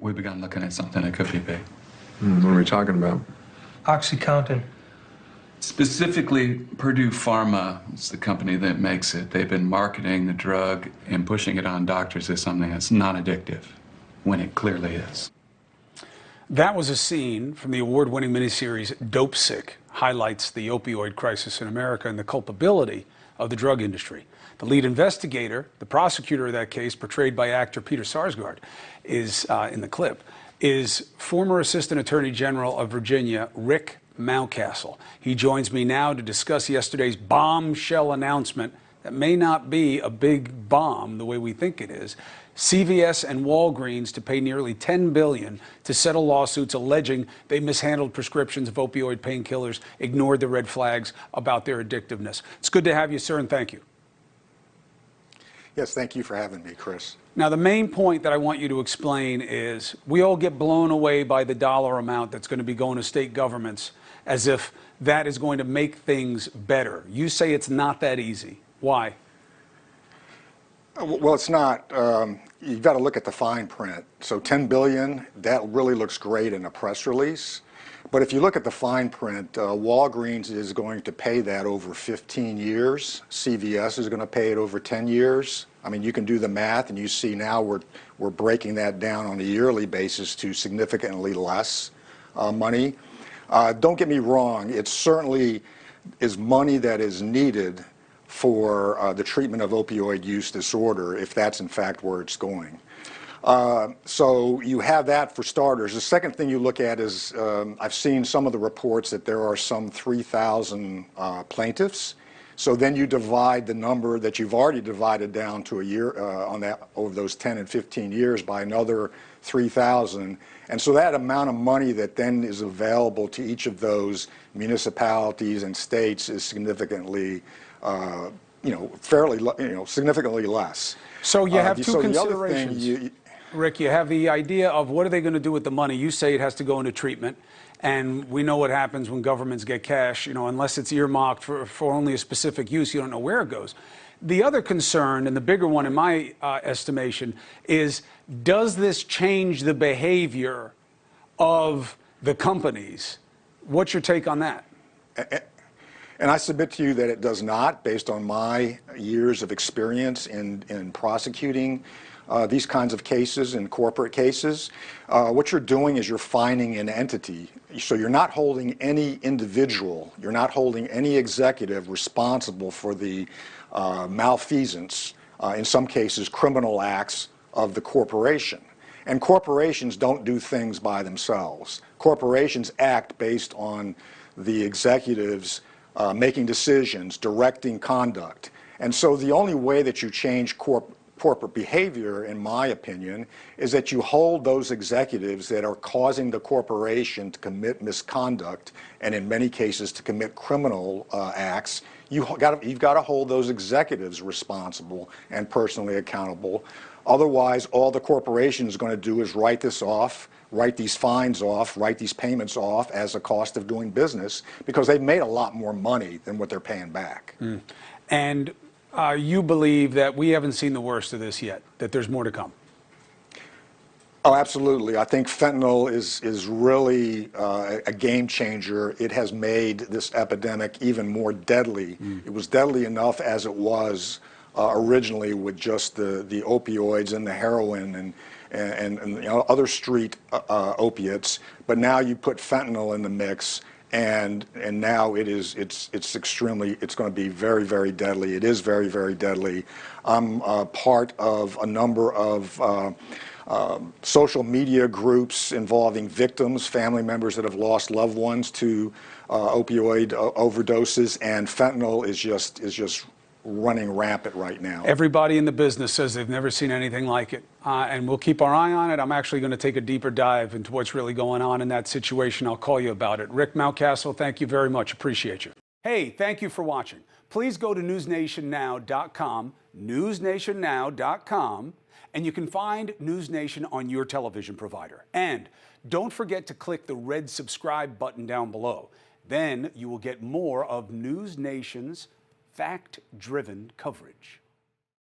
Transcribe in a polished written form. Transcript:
we began looking at something that could be big. What are we talking about? OxyContin. Specifically, Purdue Pharma is the company that makes it. They've been marketing the drug and pushing it on doctors as something that's non-addictive, when it clearly is. That was a scene from the award-winning miniseries Dope Sick, highlights the opioid crisis in America and the culpability of the drug industry. The lead investigator, the prosecutor of that case, portrayed by actor Peter Sarsgaard, is in the clip, is former Assistant Attorney General of Virginia, Rick Mountcastle. He joins me now to discuss yesterday's bombshell announcement that may not be a big bomb the way we think it is. CVS and Walgreens to pay nearly $10 billion to settle lawsuits alleging they mishandled prescriptions of opioid painkillers, ignored the red flags about their addictiveness. It's good to have you, sir, and thank you. Yes, thank you for having me, Chris. Now, the main point that I want you to explain is we all get blown away by the dollar amount that's going to be going to state governments as if that is going to make things better. You say it's not that easy. Why? Well, it's not. You've got to look at the fine print. So $10 billion, that really looks great in a press release. But if you look at the fine print, Walgreens is going to pay that over 15 years. CVS is going to pay it over 10 years. I mean, you can do the math, and you see now we're breaking that down on a yearly basis to significantly less money. Don't get me wrong, it certainly is money that is needed for the treatment of opioid use disorder, if that's in fact where it's going. So you have that for starters. The second thing you look at is, I've seen some of the reports that there are some 3,000 plaintiffs. So then you divide the number that you've already divided down to a year on that over those 10 and 15 years by another 3,000. And so that amount of money that then is available to each of those municipalities and states is significantly, significantly less. So you have two considerations. Rick, you have the idea of what are they going to do with the money? You say it has to go into treatment. And we know what happens when governments get cash, unless it's earmarked for only a specific use, you don't know where it goes. The other concern, and the bigger one in my estimation, is does this change the behavior of the companies? What's your take on that? And I submit to you that it does not, based on my years of experience in prosecuting these kinds of cases, in corporate cases. What you're doing is you're fining an entity. So you're not holding any individual, you're not holding any executive responsible for the malfeasance, in some cases criminal acts of the corporation. And corporations don't do things by themselves. Corporations act based on the executives making decisions, directing conduct. And so the only way that you change corporate behavior, in my opinion, is that you hold those executives that are causing the corporation to commit misconduct and in many cases to commit criminal acts. You've got to hold those executives responsible and personally accountable. Otherwise, all the corporation is going to do is write this off, write these fines off, write these payments off as a cost of doing business because they've made a lot more money than what they're paying back. And you believe that we haven't seen the worst of this yet, that there's more to come? Oh, absolutely. I think fentanyl is really a game changer. It has made this epidemic even more deadly. It was deadly enough as it was originally with just the opioids and the heroin and other street opiates, but now you put fentanyl in the mix, and now it's going to be very, very deadly. It is very, very deadly. I'm part of a number of social media groups involving victims, family members that have lost loved ones to opioid overdoses, and fentanyl is just running rampant right now. Everybody in the business says they've never seen anything like it, and we'll keep our eye on it. I'm actually going to take a deeper dive into what's really going on in that situation. I'll call you about it. Rick Mountcastle, thank you very much. Appreciate you. Hey, thank you for watching. Please go to newsnationnow.com, newsnationnow.com, and you can find News Nation on your television provider. And don't forget to click the red subscribe button down below. Then you will get more of News Nation's fact-driven coverage.